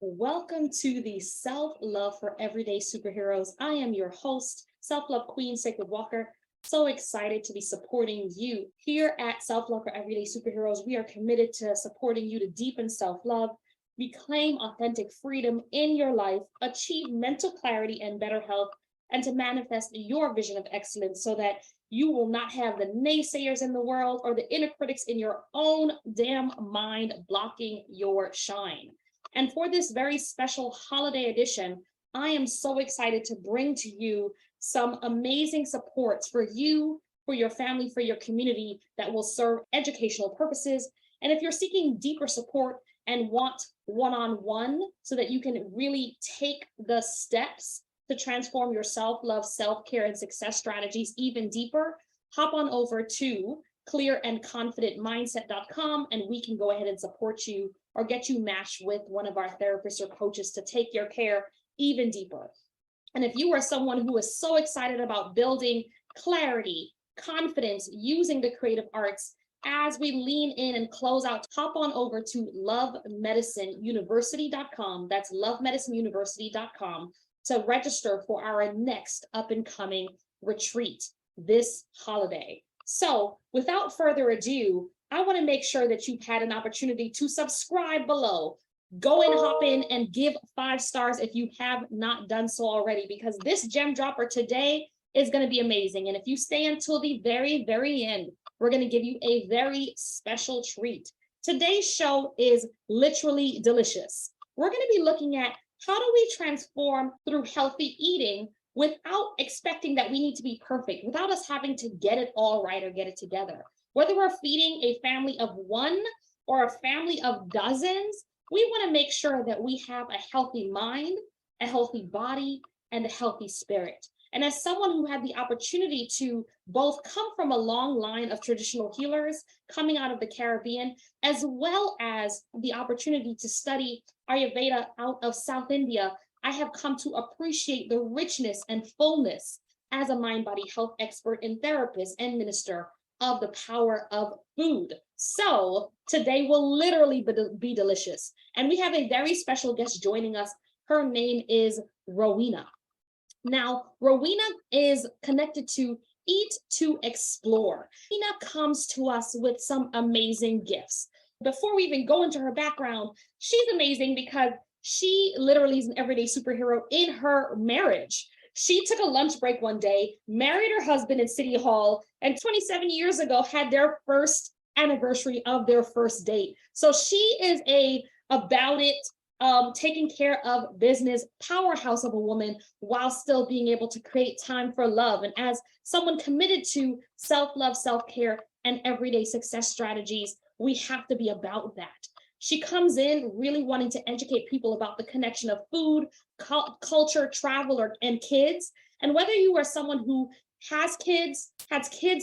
Welcome to the Self-Love for Everyday Superheroes. I am your host, Self-Love Queen Sacred Walker. So excited to be supporting you here at Self-Love for Everyday Superheroes. We are committed to supporting you to deepen self-love, reclaim authentic freedom in your life, achieve mental clarity and better health, and to manifest your vision of excellence so that you will not have the naysayers in the world or the inner critics in your own damn mind blocking your shine. And for this very special holiday edition, I am so excited to bring to you some amazing supports for you, for your family, for your community that will serve educational purposes. And if you're seeking deeper support and want one-on-one so that you can really take the steps to transform your self-love, self-care, and success strategies even deeper, hop on over to clearandconfidentmindset.com and we can go ahead and support you or get you matched with one of our therapists or coaches to take your care even deeper. And if you are someone who is so excited about building clarity, confidence, using the creative arts, as we lean in and close out, hop on over to lovemedicineuniversity.com. That's lovemedicineuniversity.com to register for our next up and coming retreat this holiday. So without further ado, I want to make sure that you've had an opportunity to subscribe below. Go and hop in and give 5 stars if you have not done so already, because this gem dropper today is going to be amazing. And if you stay until the very, very end, we're going to give you a very special treat. Today's show is literally delicious. We're going to be looking at how do we transform through healthy eating without expecting that we need to be perfect, without us having to get it all right or get it together. Whether we're feeding a family of one or a family of dozens, we want to make sure that we have a healthy mind, a healthy body, and a healthy spirit. And as someone who had the opportunity to both come from a long line of traditional healers coming out of the Caribbean, as well as the opportunity to study Ayurveda out of South India, I have come to appreciate the richness and fullness as a mind-body health expert and therapist and minister of the power of food. So today will literally be delicious. And we have a very special guest joining us. Her name is Rowena. Now, Rowena is connected to Eat to Explore. Rowena comes to us with some amazing gifts. Before we even go into her background, she's amazing because she literally is an everyday superhero in her marriage. She took a lunch break one day, married her husband in City Hall, and 27 years ago had their first anniversary of their first date. So she is about it, taking care of business, powerhouse of a woman, while still being able to create time for love. And as someone committed to self-love, self-care, and everyday success strategies, we have to be about that. She comes in really wanting to educate people about the connection of food, culture, travel, and kids. And whether you are someone who has kids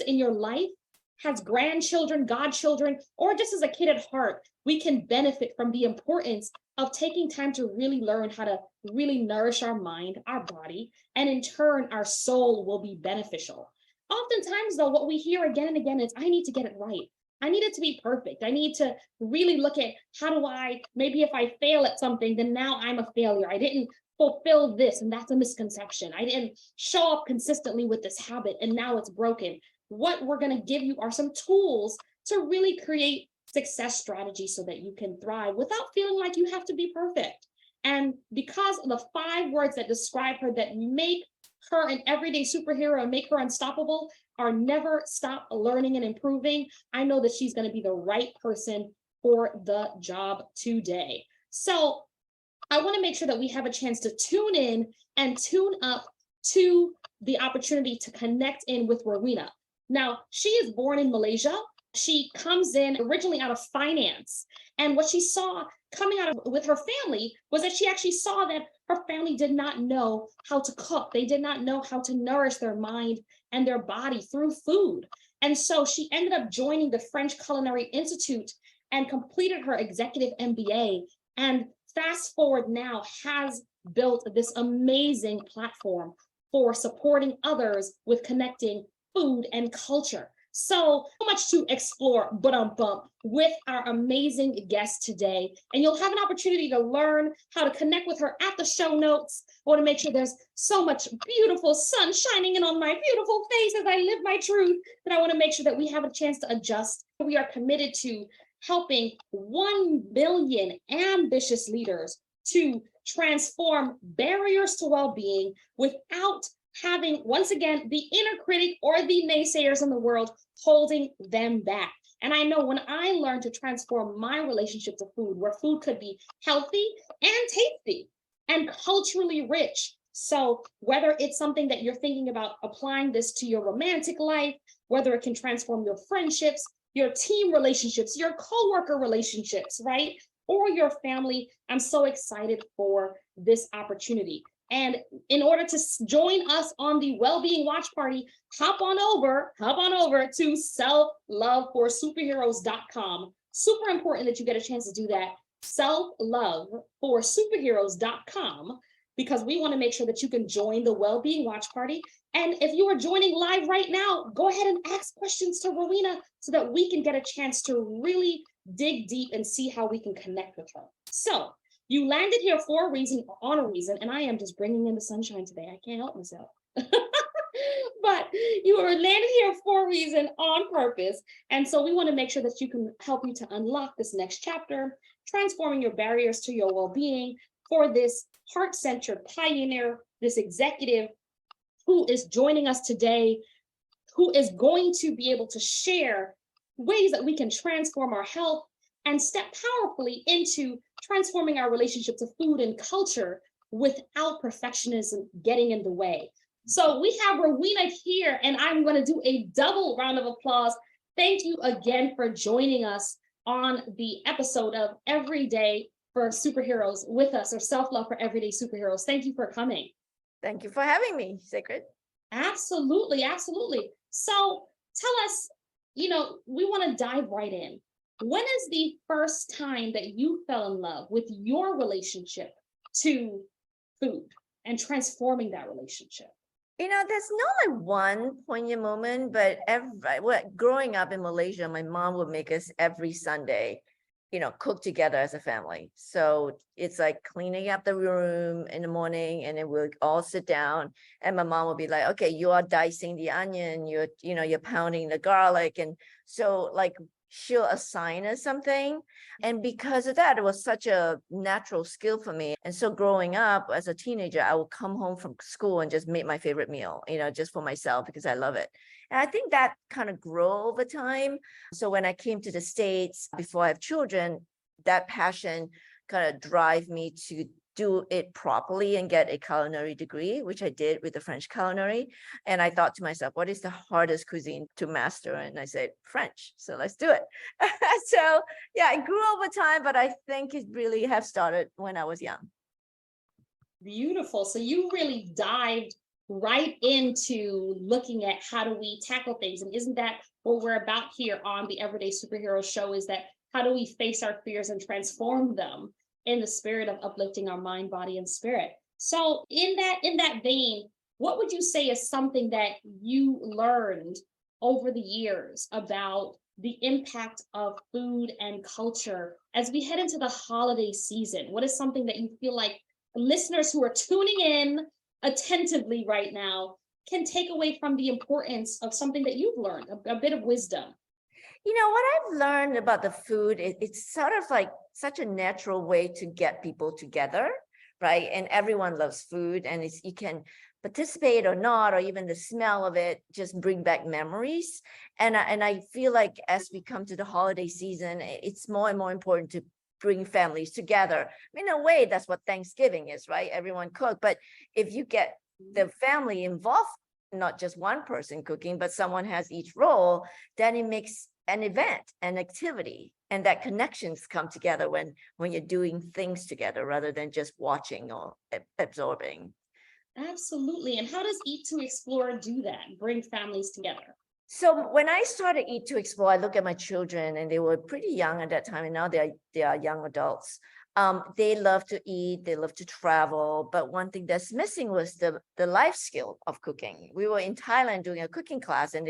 in your life, has grandchildren, godchildren, or just as a kid at heart, we can benefit from the importance of taking time to really learn how to really nourish our mind, our body, and in turn, our soul will be beneficial. Oftentimes, though, what we hear again and again is, I need to get it right. I need it to be perfect. I need to really look at how do maybe if I fail at something, then now I'm a failure. I didn't fulfill this, and that's a misconception. I didn't show up consistently with this habit, and now it's broken. What we're going to give you are some tools to really create success strategies so that you can thrive without feeling like you have to be perfect. And because of the 5 words that describe her that make her an everyday superhero and make her unstoppable are never stop learning and improving, I know that she's going to be the right person for the job today. So I want to make sure that we have a chance to tune in and tune up to the opportunity to connect in with Rowena. Now, she is born in Malaysia. She comes in originally out of finance. And what she saw coming out of with her family was that she actually saw that her family did not know how to cook. They did not know how to nourish their mind and their body through food. And so she ended up joining the French Culinary Institute and completed her executive MBA. And fast forward now has built this amazing platform for supporting others with connecting food and culture. So much to explore, with our amazing guest today. And you'll have an opportunity to learn how to connect with her at the show notes. I want to make sure there's so much beautiful sun shining in on my beautiful face as I live my truth, that I want to make sure that we have a chance to adjust. We are committed to helping 1 billion ambitious leaders to transform barriers to well-being without having, once again, the inner critic or the naysayers in the world holding them back. And I know when I learned to transform my relationship to food, where food could be healthy and tasty and culturally rich. So whether it's something that you're thinking about applying this to your romantic life, whether it can transform your friendships, your team relationships, your coworker relationships, right? Or your family, I'm so excited for this opportunity. And in order to join us on the Wellbeing Watch Party, hop on over to selfloveforsuperheroes.com. Super important that you get a chance to do that. Selfloveforsuperheroes.com, because we want to make sure that you can join the Wellbeing Watch Party. And if you are joining live right now, go ahead and ask questions to Rowena so that we can get a chance to really dig deep and see how we can connect with her. So you landed here for a reason, on a reason, and I am just bringing in the sunshine today. I can't help myself. But you are landed here for a reason, on purpose. And so we want to make sure that you can help you to unlock this next chapter, transforming your barriers to your well-being, for this heart-centered pioneer, this executive who is joining us today, who is going to be able to share ways that we can transform our health and step powerfully into transforming our relationship to food and culture without perfectionism getting in the way. So we have Rowena here, and I'm going to do a double round of applause. Thank you again for joining us on the episode of Everyday for Superheroes with us, or Self-Love for Everyday Superheroes. Thank you for coming. Thank you for having me, Sacred. Absolutely, absolutely. So tell us, we want to dive right in. When is the first time that you fell in love with your relationship to food and transforming that relationship? There's not like one poignant moment, but growing up in Malaysia, my mom would make us every Sunday, cook together as a family. So it's like cleaning up the room in the morning, and then we'll all sit down, and my mom will be like, okay, you are dicing the onion, you're pounding the garlic. And so like she'll assign us something. And because of that, it was such a natural skill for me. And so growing up as a teenager, I would come home from school and just make my favorite meal, just for myself, because I love it. And I think that kind of grew over time. So when I came to the States, before I have children, that passion kind of drive me to do it properly and get a culinary degree, which I did with the French Culinary. And I thought to myself, what is the hardest cuisine to master? And I said, French. So let's do it. So yeah, it grew over time, but I think it really have started when I was young. Beautiful. So you really dived right into looking at how do we tackle things. And isn't that what we're about here on the Everyday Superhero Show, is that how do we face our fears and transform them in the spirit of uplifting our mind, body, and spirit? So in that vein, what would you say is something that you learned over the years about the impact of food and culture as we head into the holiday season? What is something that you feel like listeners who are tuning in attentively right now can take away from the importance of something that you've learned, a bit of wisdom? What I've learned about the food, it's sort of like such a natural way to get people together, right? And everyone loves food, and you can participate or not, or even the smell of it just bring back memories. And I feel like as we come to the holiday season, it's more and more important to bring families together. In a way, that's what Thanksgiving is, right? Everyone cook. But if you get the family involved, not just one person cooking, but someone has each role, then it makes an event, an activity, and that connections come together when you're doing things together rather than just watching or absorbing. Absolutely. And how does Eat to Explore do that, bring families together? So when I started Eat to Explore, I look at my children, and they were pretty young at that time, and now they are young adults. They love to eat, they love to travel, but one thing that's missing was the life skill of cooking. We were in Thailand doing a cooking class, and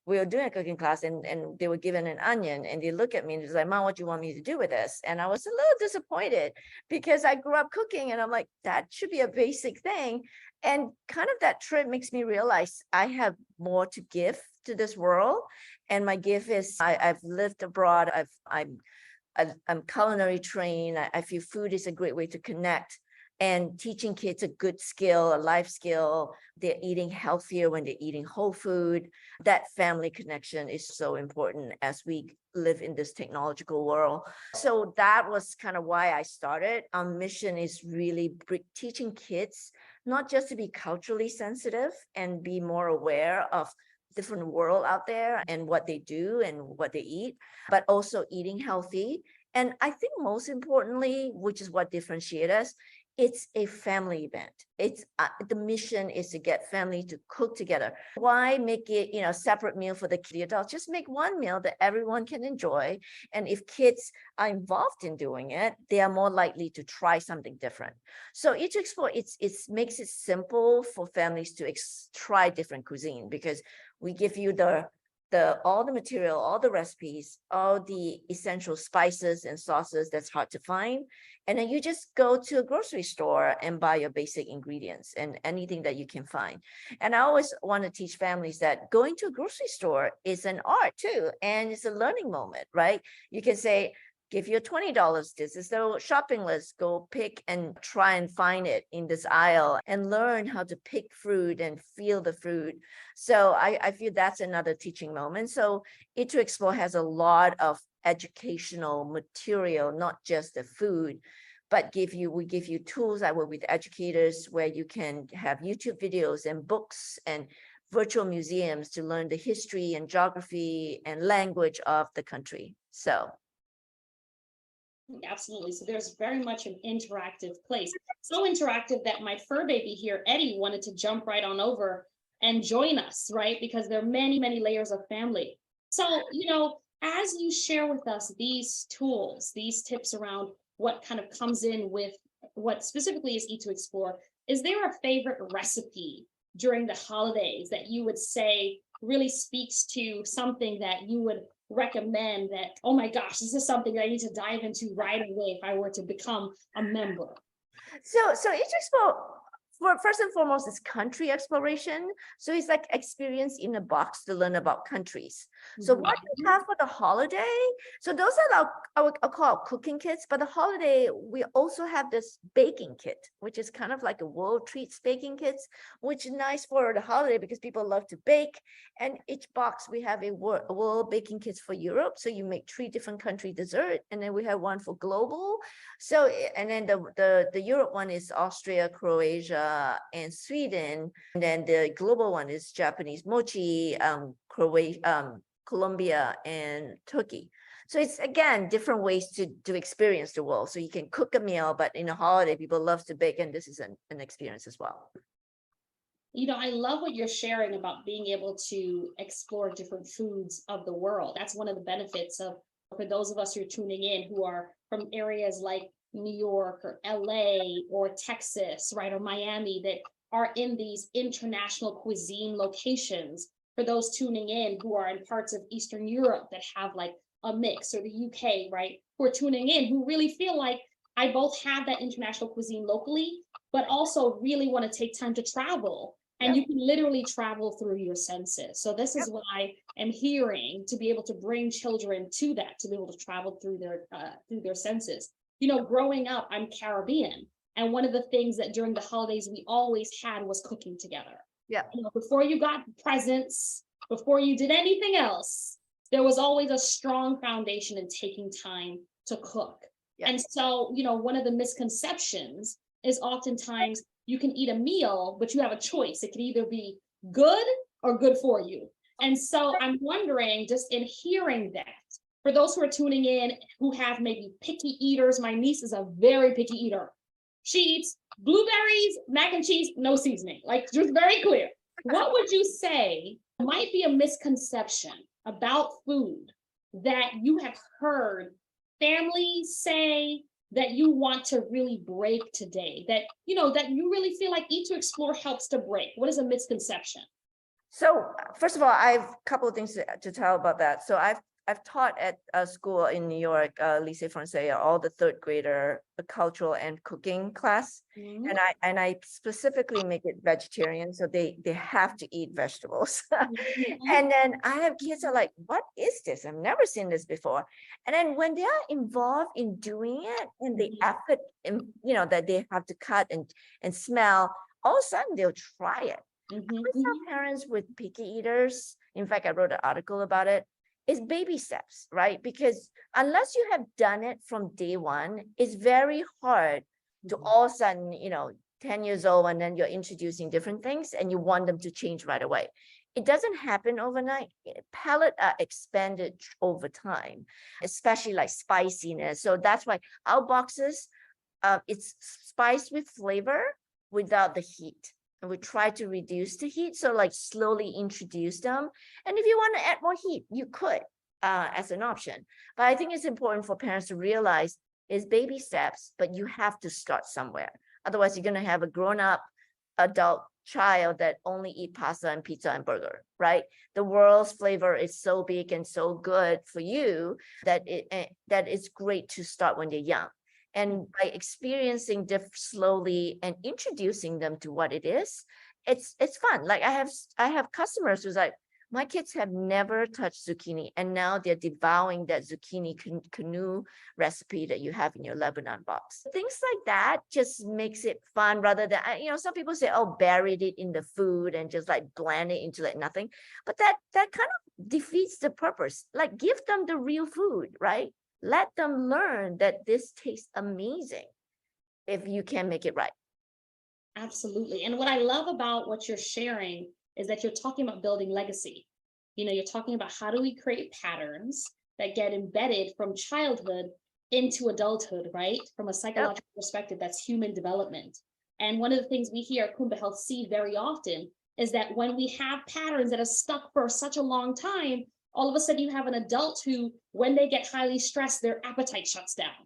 we were doing a cooking class, and they were given an onion, and they look at me and they're like, "Mom, what do you want me to do with this?" And I was a little disappointed because I grew up cooking, and I'm like, that should be a basic thing. And kind of that trip makes me realize I have more to give to this world. And my gift is I've lived abroad. I'm culinary trained. I feel food is a great way to connect, and teaching kids a good skill, a life skill. They're eating healthier when they're eating whole food. That family connection is so important as we live in this technological world. So that was kind of why I started. Our mission is really teaching kids not just to be culturally sensitive and be more aware of different world out there and what they do and what they eat, but also eating healthy. And I think most importantly, which is what differentiates us, it's a family event. It's the mission is to get family to cook together. Why make it, separate meal for the adults? Just make one meal that everyone can enjoy. And if kids are involved in doing it, they are more likely to try something different. So Eat to Explore, it makes it simple for families to try different cuisine, because we give you all the material, all the recipes, all the essential spices and sauces that's hard to find. And then you just go to a grocery store and buy your basic ingredients and anything that you can find. And I always want to teach families that going to a grocery store is an art too. And it's a learning moment, right? You can say, give you $20. This is the shopping list. Go pick and try and find it in this aisle and learn how to pick fruit and feel the fruit. So I feel that's another teaching moment. So Eat to Explore has a lot of educational material, not just the food, but we give you tools. I work with educators where you can have YouTube videos and books and virtual museums to learn the history and geography and language of the country. So absolutely. So there's very much an interactive place. So interactive that my fur baby here, Eddie, wanted to jump right on over and join us, right? Because there are many, many layers of family. So, as you share with us these tools, these tips around what kind of comes in with what specifically is Eat to Explore, is there a favorite recipe during the holidays that you would say really speaks to something that you would recommend that, oh my gosh, this is something that I need to dive into right away if I were to become a member? So Eat to Explore, first and foremost, is country exploration. So it's like experience in a box to learn about countries. So what we have for the holiday, so those are I'll call cooking kits, but the holiday, we also have this baking kit, which is kind of like a world treats baking kits, which is nice for the holiday because people love to bake. And each box, we have a world baking kits for Europe. So you make 3 different country dessert, and then we have one for global. So, and then the Europe one is Austria, Croatia, and Sweden. And then the global one is Japanese mochi, Croatia, Colombia, and Turkey. So it's, again, different ways to experience the world. So you can cook a meal, but in a holiday, people love to bake, and this is an experience as well. I love what you're sharing about being able to explore different foods of the world. That's one of the benefits of, for those of us who are tuning in who are from areas like New York or LA or Texas, right, or Miami, that are in these international cuisine locations. For those tuning in who are in parts of Eastern Europe that have like a mix, or the UK, right, who are tuning in who really feel like I both have that international cuisine locally, but also really want to take time to travel. And you can literally travel through your senses. So this is what I am hearing, to be able to bring children to that, to be able to travel through their senses. Growing up, I'm Caribbean. And one of the things that during the holidays we always had was cooking together. Yeah. Before you got presents, before you did anything else, there was always a strong foundation in taking time to cook. Yeah. And so, one of the misconceptions is oftentimes you can eat a meal, but you have a choice. It can either be good or good for you. And so I'm wondering, just in hearing that, for those who are tuning in who have maybe picky eaters, my niece is a very picky eater. She eats blueberries, mac and cheese, no seasoning, like just very clear. What would you say might be a misconception about food that you have heard families say, that you want to really break today, that, you know, that you really feel like Eat to Explore helps to break? What is a misconception? So first of all, I've a couple of things to tell about that. So I've taught at a school in New York, Lycée Français, all the third grader cultural and cooking class, Mhm. and I specifically make it vegetarian, so they have to eat vegetables. Mhm. And then I have kids are like, "What is this? I've never seen this before." And then when they are involved in doing it, and the Mhm. effort, you know, that they have to cut and smell, all of a sudden they'll try it. Mhm. With Mhm. some parents with picky eaters, in fact, I wrote an article about it, is baby steps, right? Because unless you have done it from day one, it's very hard to all of a sudden, you know, 10 years old, and then you're introducing different things and you want them to change right away. It doesn't happen overnight. Palate are expanded over time, especially like spiciness. So that's why our boxes, it's spiced with flavor without the heat. And we try to reduce the heat. So like slowly introduce them. And if you want to add more heat, you could as an option. But I think it's important for parents to realize is baby steps, but you have to start somewhere. Otherwise, you're going to have a grown-up adult child that only eat pasta and pizza and burger, right? The world's flavor is so big and so good for you that that it's great to start when they're young. And by experiencing slowly and introducing them to what it is, it's fun. Like I have customers who's like, my kids have never touched zucchini, and now they're devouring that zucchini canoe recipe that you have in your Lebanon box. Things like that just makes it fun rather than, you know, some people say, oh, buried it in the food and just like blend it into like nothing. But that kind of defeats the purpose. Like give them the real food, right? Let them learn that this tastes amazing if you can make it right. Absolutely. And what I love about what you're sharing is that you're talking about building legacy. You know, you're talking about how do we create patterns that get embedded from childhood into adulthood, right? From a Yep. psychological perspective, that's human development. And one of the things we hear at Kumba Health see very often is that when we have patterns that are stuck for such a long time, all of a sudden you have an adult who, when they get highly stressed, their appetite shuts down.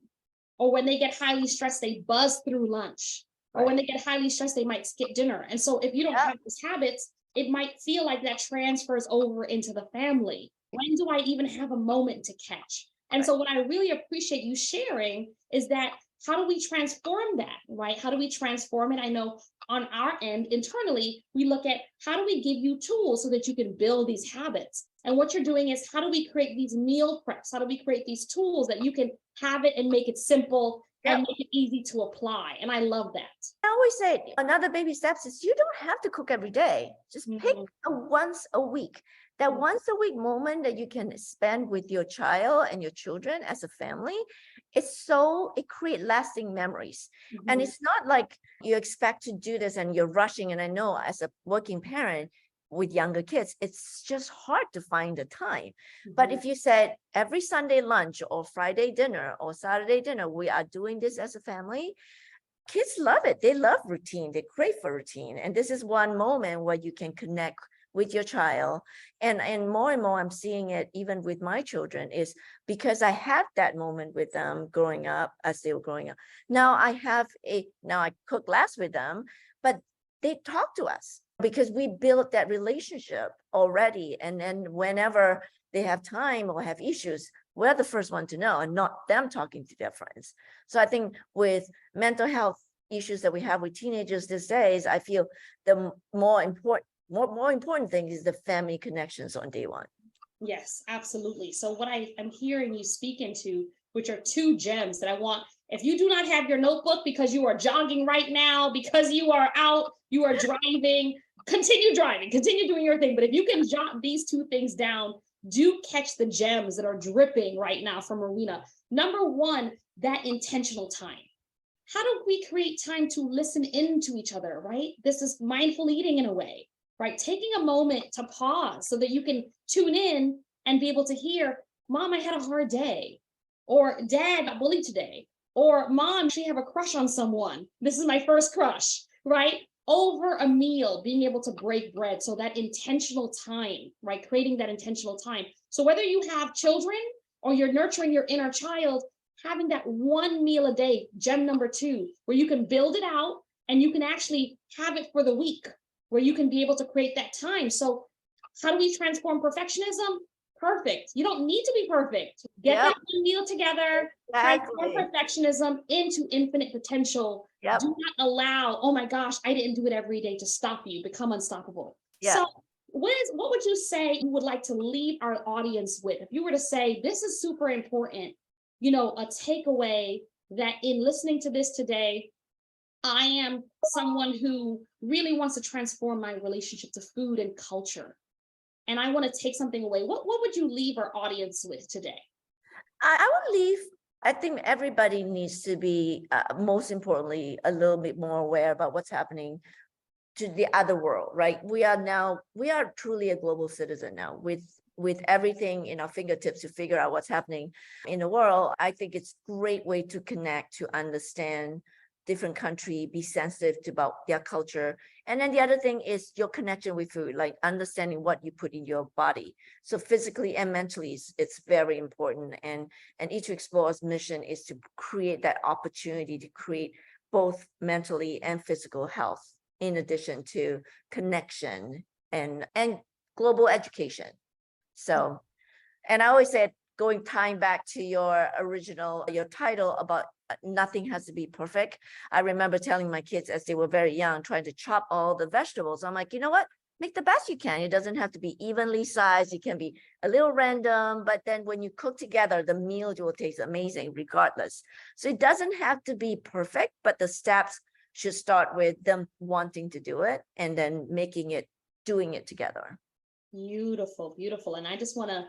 Or when they get highly stressed, they buzz through lunch. Or when Right. they get highly stressed, they might skip dinner. And so if you don't Yep. have these habits, it might feel like that transfers over into the family. When do I even have a moment to catch? And Right. so what I really appreciate you sharing is that how do we transform that, right? How do we transform it? I know on our end, internally, we look at how do we give you tools so that you can build these habits? And what you're doing is how do we create these meal preps? How do we create these tools that you can have it and make it simple and Yep. make it easy to apply? And I love that. I always say another baby steps is you don't have to cook every day. Just pick Mhm. a once a week. That once a week moment that you can spend with your child and your children as a family, it create lasting memories. And Mhm. it's not like you expect to do this and you're rushing. And I know as a working parent with younger kids, it's just hard to find the time. But Mhm. if you said every Sunday lunch or Friday dinner or Saturday dinner, we are doing this as a family, kids love it. They love routine. They crave for routine. And this is one moment where you can connect with your child. And more I'm seeing it even with my children is because I had that moment with them growing up as they were growing up. Now I cook less with them, but they talk to us because we built that relationship already. And then whenever they have time or have issues, we're the first one to know and not them talking to their friends. So I think with mental health issues that we have with teenagers these days, I feel the more important thing is the family connections on day one. Yes, absolutely. So what I am hearing you speak into, which are two gems that I want, if you do not have your notebook because you are jogging right now, because you are out, you are driving, continue doing your thing. But if you can jot these two things down, do catch the gems that are dripping right now from Rowena. Number one, that intentional time. How do we create time to listen into each other, right? This is mindful eating in a way, right? Taking a moment to pause so that you can tune in and be able to hear, Mom, I had a hard day, or Dad got bullied today, or Mom, she have a crush on someone. This is my first crush, right? Over a meal, being able to break bread. So that intentional time, right? Creating that intentional time. So whether you have children or you're nurturing your inner child, having that one meal a day, gem number 2, where you can build it out and you can actually have it for the week, where you can be able to create that time. So how do we transform perfectionism? Perfect. You don't need to be perfect. Get Yep. that one meal together, transform Exactly. perfectionism into infinite potential. Yep. Do not allow, oh my gosh, I didn't do it every day, to stop you. Become unstoppable. Yeah. So what would you say you would like to leave our audience with? If you were to say, this is super important, a takeaway that in listening to this today, I am someone who really wants to transform my relationship to food and culture, and I want to take something away. What would you leave our audience with today? I would leave. I think everybody needs to be, most importantly, a little bit more aware about what's happening to the other world, right? We are truly a global citizen now with everything in our fingertips to figure out what's happening in the world. I think it's a great way to connect, to understand different country, be sensitive to about their culture. And then the other thing is your connection with food, like understanding what you put in your body. So physically and mentally, it's very important. And Eat to Explore's mission is to create that opportunity to create both mentally and physical health, in addition to connection and global education. So, and I always said, tying back to your title about nothing has to be perfect. I remember telling my kids as they were very young, trying to chop all the vegetables. I'm like, you know what? Make the best you can. It doesn't have to be evenly sized. It can be a little random, but then when you cook together, the meal will taste amazing regardless. So it doesn't have to be perfect, but the steps should start with them wanting to do it and then doing it together. Beautiful, beautiful. And I just want to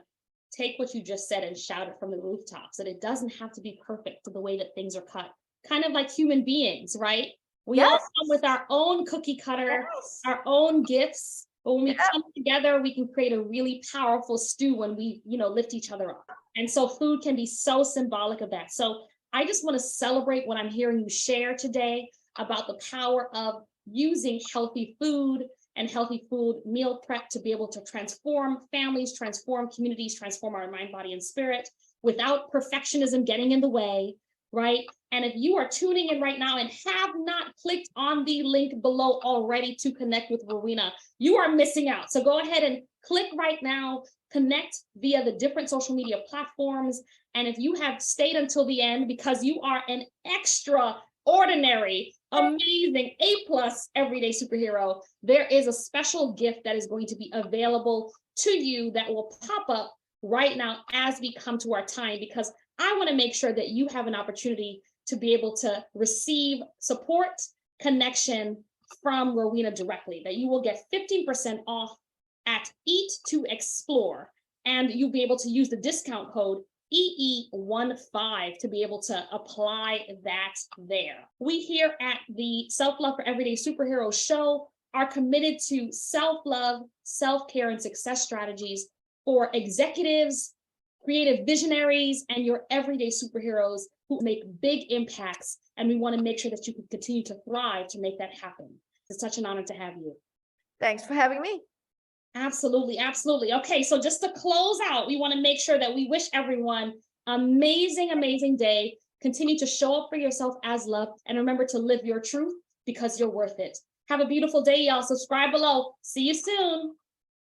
take what you just said and shout it from the rooftops, that it doesn't have to be perfect to the way that things are cut. Kind of like human beings, right? We all come with our own cookie cutter, our own gifts. But when we come together, we can create a really powerful stew when we, lift each other up. And so food can be so symbolic of that. So I just want to celebrate what I'm hearing you share today about the power of using healthy food and healthy food meal prep to be able to transform families, transform communities, transform our mind, body, and spirit without perfectionism getting in the way, right? And if you are tuning in right now and have not clicked on the link below already to connect with Rowena, you are missing out. So go ahead and click right now, connect via the different social media platforms. And if you have stayed until the end because you are an extraordinary, amazing A+ everyday superhero, there is a special gift that is going to be available to you that will pop up right now as we come to our time, because I want to make sure that you have an opportunity to be able to receive support, connection from Rowena directly, that you will get 15% off at Eat to Explore, and you'll be able to use the discount code EE15 to be able to apply that there. We here at the Self-Love for Everyday Superhero show are committed to self-love, self-care, and success strategies for executives, creative visionaries, and your everyday superheroes who make big impacts. And we want to make sure that you can continue to thrive to make that happen. It's such an honor to have you. Thanks for having me. Absolutely, absolutely. Okay, so just to close out, we want to make sure that we wish everyone amazing, amazing day. Continue to show up for yourself as love, and remember to live your truth because you're worth it. Have a beautiful day, y'all. Subscribe below. See you soon.